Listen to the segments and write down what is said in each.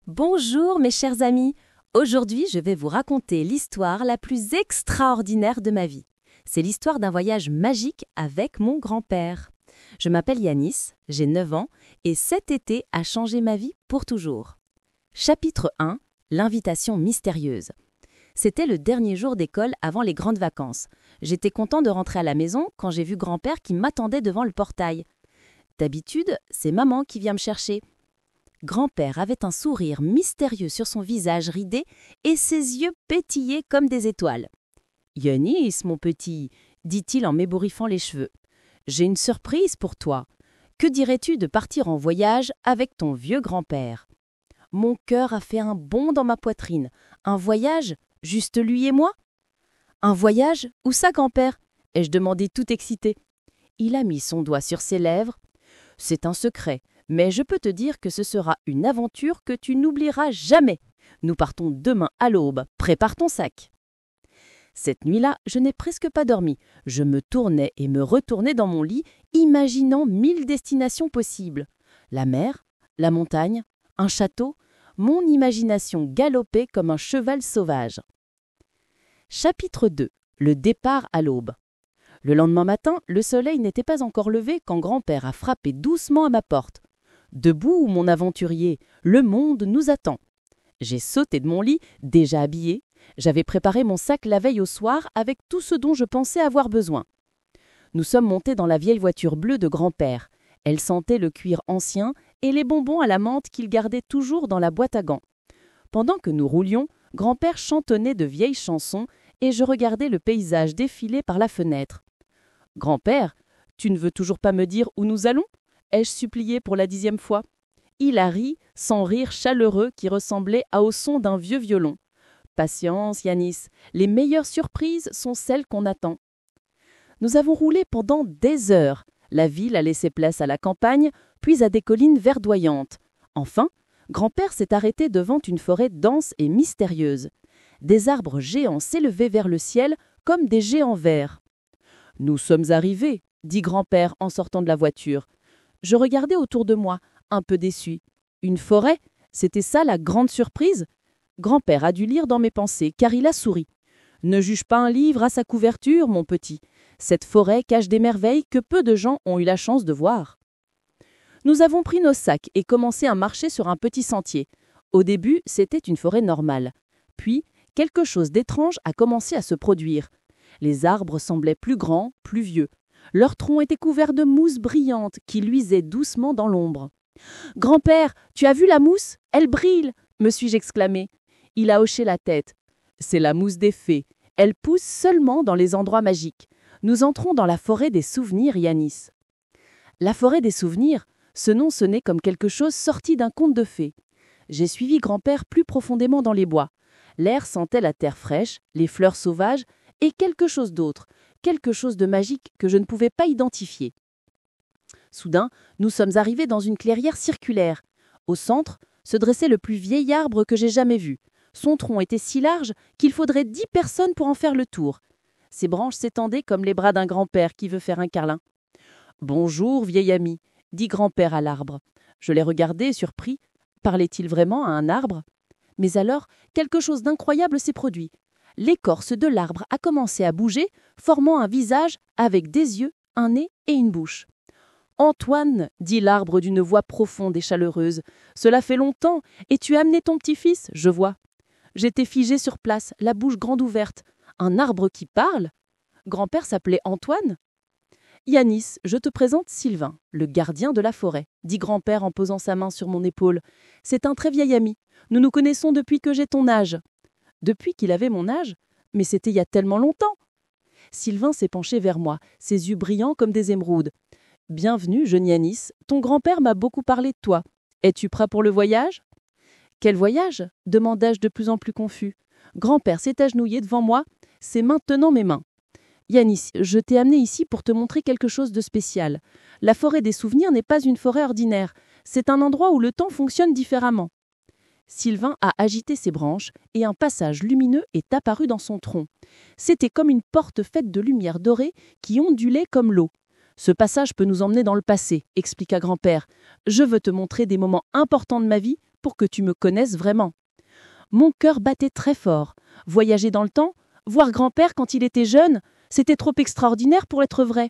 Bonjour mes chers amis, aujourd'hui je vais vous raconter l'histoire la plus extraordinaire de ma vie. C'est l'histoire d'un voyage magique avec mon grand-père. Je m'appelle Yanis, j'ai 9 ans et cet été a changé ma vie pour toujours. Chapitre 1, l'invitation mystérieuse. C'était le dernier jour d'école avant les grandes vacances. J'étais content de rentrer à la maison quand j'ai vu grand-père qui m'attendait devant le portail. D'habitude, c'est maman qui vient me chercher. Grand-père avait un sourire mystérieux sur son visage ridé et ses yeux pétillaient comme des étoiles. « Yanis, mon petit, dit-il en m'ébouriffant les cheveux, j'ai une surprise pour toi. Que dirais-tu de partir en voyage avec ton vieux grand-père » Mon cœur a fait un bond dans ma poitrine. Un voyage, juste lui et moi ? Un voyage ? Où ça, grand-père ? Ai-je demandé tout excité. Il a mis son doigt sur ses lèvres. C'est un secret. Mais je peux te dire que ce sera une aventure que tu n'oublieras jamais. Nous partons demain à l'aube. Prépare ton sac. Cette nuit-là, je n'ai presque pas dormi. Je me tournais et me retournais dans mon lit, imaginant 1000 destinations possibles. La mer, la montagne, un château. Mon imagination galopait comme un cheval sauvage. Chapitre 2. Le départ à l'aube. Le lendemain matin, le soleil n'était pas encore levé quand grand-père a frappé doucement à ma porte. « Debout, mon aventurier, le monde nous attend. » J'ai sauté de mon lit, déjà habillé. J'avais préparé mon sac la veille au soir avec tout ce dont je pensais avoir besoin. Nous sommes montés dans la vieille voiture bleue de grand-père. Elle sentait le cuir ancien et les bonbons à la menthe qu'il gardait toujours dans la boîte à gants. Pendant que nous roulions, grand-père chantonnait de vieilles chansons et je regardais le paysage défiler par la fenêtre. « Grand-père, tu ne veux toujours pas me dire où nous allons ?» ai-je supplié pour la 10e fois. Il a ri, sans rire chaleureux qui ressemblait au son d'un vieux violon. Patience, Yanis, les meilleures surprises sont celles qu'on attend. Nous avons roulé pendant des heures. La ville a laissé place à la campagne, puis à des collines verdoyantes. Enfin, grand-père s'est arrêté devant une forêt dense et mystérieuse. Des arbres géants s'élevaient vers le ciel comme des géants verts. « Nous sommes arrivés, » dit grand-père en sortant de la voiture. Je regardais autour de moi, un peu déçu. Une forêt ? C'était ça la grande surprise ? Grand-père a dû lire dans mes pensées, car il a souri. Ne juge pas un livre à sa couverture, mon petit. Cette forêt cache des merveilles que peu de gens ont eu la chance de voir. Nous avons pris nos sacs et commencé à marcher sur un petit sentier. Au début, c'était une forêt normale. Puis, quelque chose d'étrange a commencé à se produire. Les arbres semblaient plus grands, plus vieux. Leurs troncs étaient couverts de mousse brillante qui luisait doucement dans l'ombre. « Grand-père, tu as vu la mousse ? Elle brille !» me suis-je exclamé. Il a hoché la tête. « C'est la mousse des fées. Elle pousse seulement dans les endroits magiques. Nous entrons dans la forêt des souvenirs, Yanis. » La forêt des souvenirs, ce nom sonnait comme quelque chose sorti d'un conte de fées. J'ai suivi grand-père plus profondément dans les bois. L'air sentait la terre fraîche, les fleurs sauvages et quelque chose d'autre. Quelque chose de magique que je ne pouvais pas identifier. Soudain, nous sommes arrivés dans une clairière circulaire. Au centre, se dressait le plus vieil arbre que j'ai jamais vu. Son tronc était si large qu'il faudrait 10 personnes pour en faire le tour. Ses branches s'étendaient comme les bras d'un grand-père qui veut faire un câlin. « Bonjour, vieil ami », dit grand-père à l'arbre. Je l'ai regardé, surpris. Parlait-il vraiment à un arbre ? Mais alors, quelque chose d'incroyable s'est produit. L'écorce de l'arbre a commencé à bouger, formant un visage avec des yeux, un nez et une bouche. « Antoine, dit l'arbre d'une voix profonde et chaleureuse, cela fait longtemps, et tu as amené ton petit-fils, je vois. » J'étais figé sur place, la bouche grande ouverte. Un arbre qui parle ? Grand-père s'appelait Antoine ? Yanis, je te présente Sylvain, le gardien de la forêt, dit grand-père en posant sa main sur mon épaule. C'est un très vieil ami. Nous nous connaissons depuis que j'ai ton âge. Depuis qu'il avait mon âge ? Mais c'était il y a tellement longtemps. Sylvain s'est penché vers moi, ses yeux brillants comme des émeraudes. « Bienvenue, jeune Yanis. Ton grand-père m'a beaucoup parlé de toi. Es-tu prêt pour le voyage ?»« Quel voyage ?» demandai-je de plus en plus confus. Grand-père s'est agenouillé devant moi, ses mains tenant mes mains. « Yanis, je t'ai amené ici pour te montrer quelque chose de spécial. La forêt des souvenirs n'est pas une forêt ordinaire. C'est un endroit où le temps fonctionne différemment. » Sylvain a agité ses branches et un passage lumineux est apparu dans son tronc. C'était comme une porte faite de lumière dorée qui ondulait comme l'eau. « Ce passage peut nous emmener dans le passé, expliqua grand-père. Je veux te montrer des moments importants de ma vie pour que tu me connaisses vraiment. Mon cœur battait très fort. Voyager dans le temps, voir grand-père quand il était jeune, c'était trop extraordinaire pour être vrai.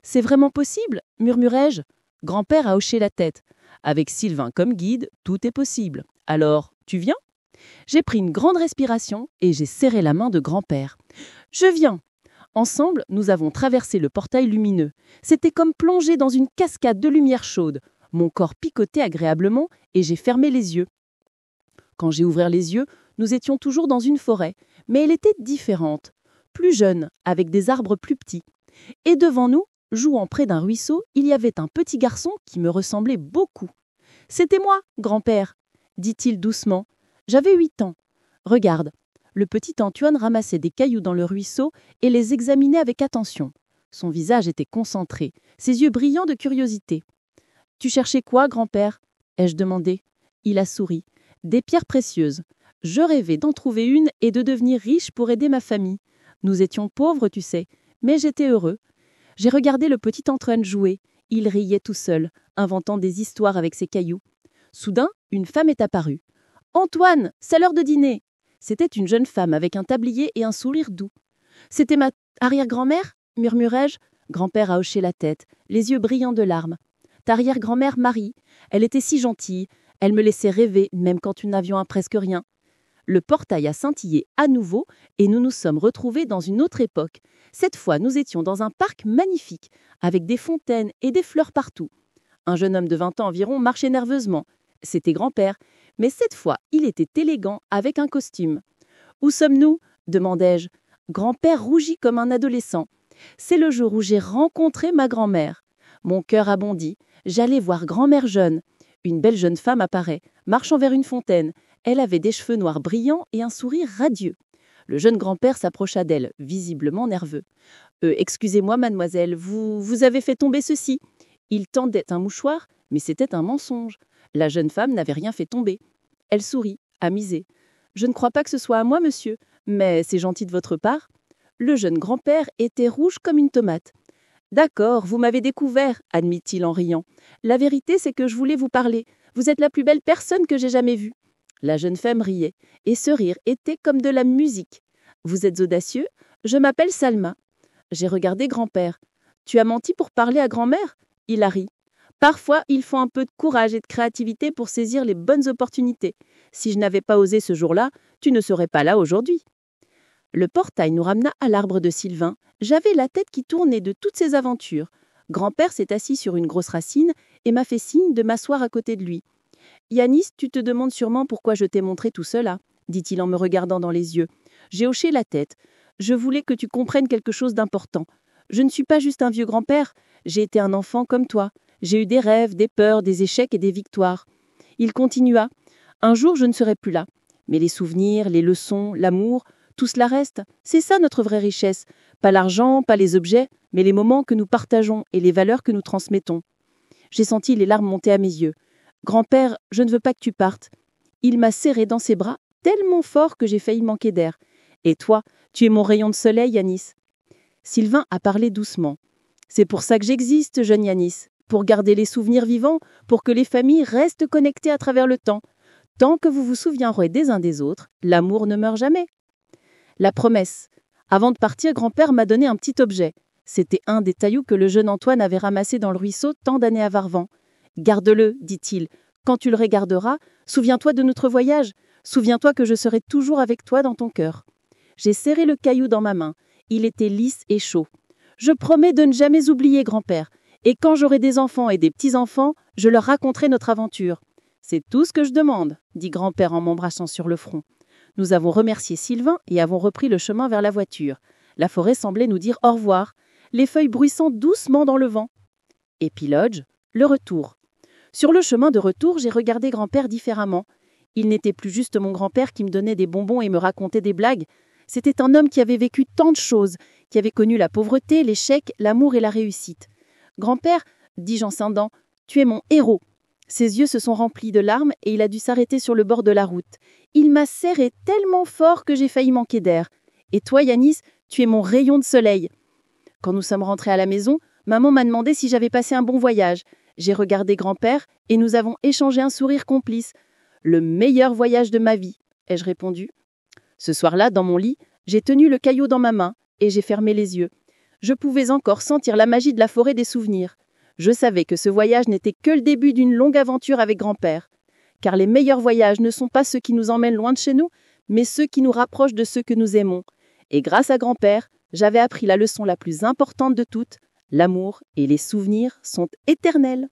C'est vraiment possible, murmurai-je. Grand-père a hoché la tête. Avec Sylvain comme guide, tout est possible. Alors, tu viens ? J'ai pris une grande respiration et j'ai serré la main de grand-père. Je viens. Ensemble, nous avons traversé le portail lumineux. C'était comme plonger dans une cascade de lumière chaude. Mon corps picotait agréablement et j'ai fermé les yeux. Quand j'ai ouvert les yeux, nous étions toujours dans une forêt, mais elle était différente, plus jeune, avec des arbres plus petits. Et devant nous, jouant près d'un ruisseau, il y avait un petit garçon qui me ressemblait beaucoup. « C'était moi, grand-père », dit-il doucement. J'avais 8 ans. Regarde, le petit Antoine ramassait des cailloux dans le ruisseau et les examinait avec attention. Son visage était concentré, ses yeux brillants de curiosité. « Tu cherchais quoi, grand-père » ai-je demandé. Il a souri. « Des pierres précieuses. Je rêvais d'en trouver une et de devenir riche pour aider ma famille. Nous étions pauvres, tu sais, mais j'étais heureux. » J'ai regardé le petit Antoine jouer. Il riait tout seul, inventant des histoires avec ses cailloux. Soudain, une femme est apparue. « Antoine, c'est l'heure de dîner !» C'était une jeune femme avec un tablier et un sourire doux. « C'était ma arrière-grand-mère » murmurai-je. Grand-père a hoché la tête, les yeux brillants de larmes. « Ta arrière-grand-mère Marie, elle était si gentille. Elle me laissait rêver, même quand nous n'avions presque rien. » Le portail a scintillé à nouveau et nous nous sommes retrouvés dans une autre époque. Cette fois, nous étions dans un parc magnifique, avec des fontaines et des fleurs partout. Un jeune homme de 20 ans environ marchait nerveusement. C'était grand-père, mais cette fois, il était élégant avec un costume. « Où sommes-nous » demandai-je. Grand-père rougit comme un adolescent. « C'est le jour où j'ai rencontré ma grand-mère. » Mon cœur a bondi. J'allais voir grand-mère jeune. Une belle jeune femme apparaît, marchant vers une fontaine. Elle avait des cheveux noirs brillants et un sourire radieux. Le jeune grand-père s'approcha d'elle, visiblement nerveux. « Excusez-moi, mademoiselle, vous avez fait tomber ceci. » Il tendait un mouchoir, mais c'était un mensonge. La jeune femme n'avait rien fait tomber. Elle sourit, amusée. « Je ne crois pas que ce soit à moi, monsieur, mais c'est gentil de votre part. » Le jeune grand-père était rouge comme une tomate. « D'accord, vous m'avez découvert, » admit-il en riant. « La vérité, c'est que je voulais vous parler. Vous êtes la plus belle personne que j'ai jamais vue. » La jeune femme riait, et ce rire était comme de la musique. « Vous êtes audacieux ? Je m'appelle Salma. » J'ai regardé grand-père. « Tu as menti pour parler à grand-mère ?» Il a ri. « Parfois, il faut un peu de courage et de créativité pour saisir les bonnes opportunités. Si je n'avais pas osé ce jour-là, tu ne serais pas là aujourd'hui. » Le portail nous ramena à l'arbre de Sylvain. J'avais la tête qui tournait de toutes ces aventures. Grand-père s'est assis sur une grosse racine et m'a fait signe de m'asseoir à côté de lui. « Yanis, tu te demandes sûrement pourquoi je t'ai montré tout cela, » dit-il en me regardant dans les yeux. J'ai hoché la tête. Je voulais que tu comprennes quelque chose d'important. Je ne suis pas juste un vieux grand-père. J'ai été un enfant comme toi. J'ai eu des rêves, des peurs, des échecs et des victoires. Il continua. Un jour, je ne serai plus là. Mais les souvenirs, les leçons, l'amour, tout cela reste. C'est ça notre vraie richesse. Pas l'argent, pas les objets, mais les moments que nous partageons et les valeurs que nous transmettons. J'ai senti les larmes monter à mes yeux. Grand-père, je ne veux pas que tu partes. Il m'a serré dans ses bras tellement fort que j'ai failli manquer d'air. Et toi, tu es mon rayon de soleil, Yanis. Sylvain a parlé doucement. C'est pour ça que j'existe, jeune Yanis. Pour garder les souvenirs vivants, pour que les familles restent connectées à travers le temps. Tant que vous vous souviendrez des uns des autres, l'amour ne meurt jamais. La promesse. Avant de partir, grand-père m'a donné un petit objet. C'était un des tailloux que le jeune Antoine avait ramassé dans le ruisseau tant d'années avant. « Garde-le, dit-il. Quand tu le regarderas, souviens-toi de notre voyage. Souviens-toi que je serai toujours avec toi dans ton cœur. » J'ai serré le caillou dans ma main. Il était lisse et chaud. « Je promets de ne jamais oublier, grand-père. Et quand j'aurai des enfants et des petits-enfants, je leur raconterai notre aventure. » « C'est tout ce que je demande, » dit grand-père en m'embrassant sur le front. Nous avons remercié Sylvain et avons repris le chemin vers la voiture. La forêt semblait nous dire au revoir, les feuilles bruissant doucement dans le vent. Épilogue, le retour. Sur le chemin de retour, j'ai regardé grand-père différemment. Il n'était plus juste mon grand-père qui me donnait des bonbons et me racontait des blagues. C'était un homme qui avait vécu tant de choses, qui avait connu la pauvreté, l'échec, l'amour et la réussite. « Grand-père, » dis-je en scindant, « tu es mon héros. » Ses yeux se sont remplis de larmes et il a dû s'arrêter sur le bord de la route. Il m'a serré tellement fort que j'ai failli manquer d'air. Et toi, Yanis, tu es mon rayon de soleil. Quand nous sommes rentrés à la maison, maman m'a demandé si j'avais passé un bon voyage. J'ai regardé grand-père et nous avons échangé un sourire complice. Le meilleur voyage de ma vie, ai-je répondu. Ce soir-là, dans mon lit, j'ai tenu le caillot dans ma main et j'ai fermé les yeux. Je pouvais encore sentir la magie de la forêt des souvenirs. Je savais que ce voyage n'était que le début d'une longue aventure avec grand-père. Car les meilleurs voyages ne sont pas ceux qui nous emmènent loin de chez nous, mais ceux qui nous rapprochent de ceux que nous aimons. Et grâce à grand-père, j'avais appris la leçon la plus importante de toutes, l'amour et les souvenirs sont éternels.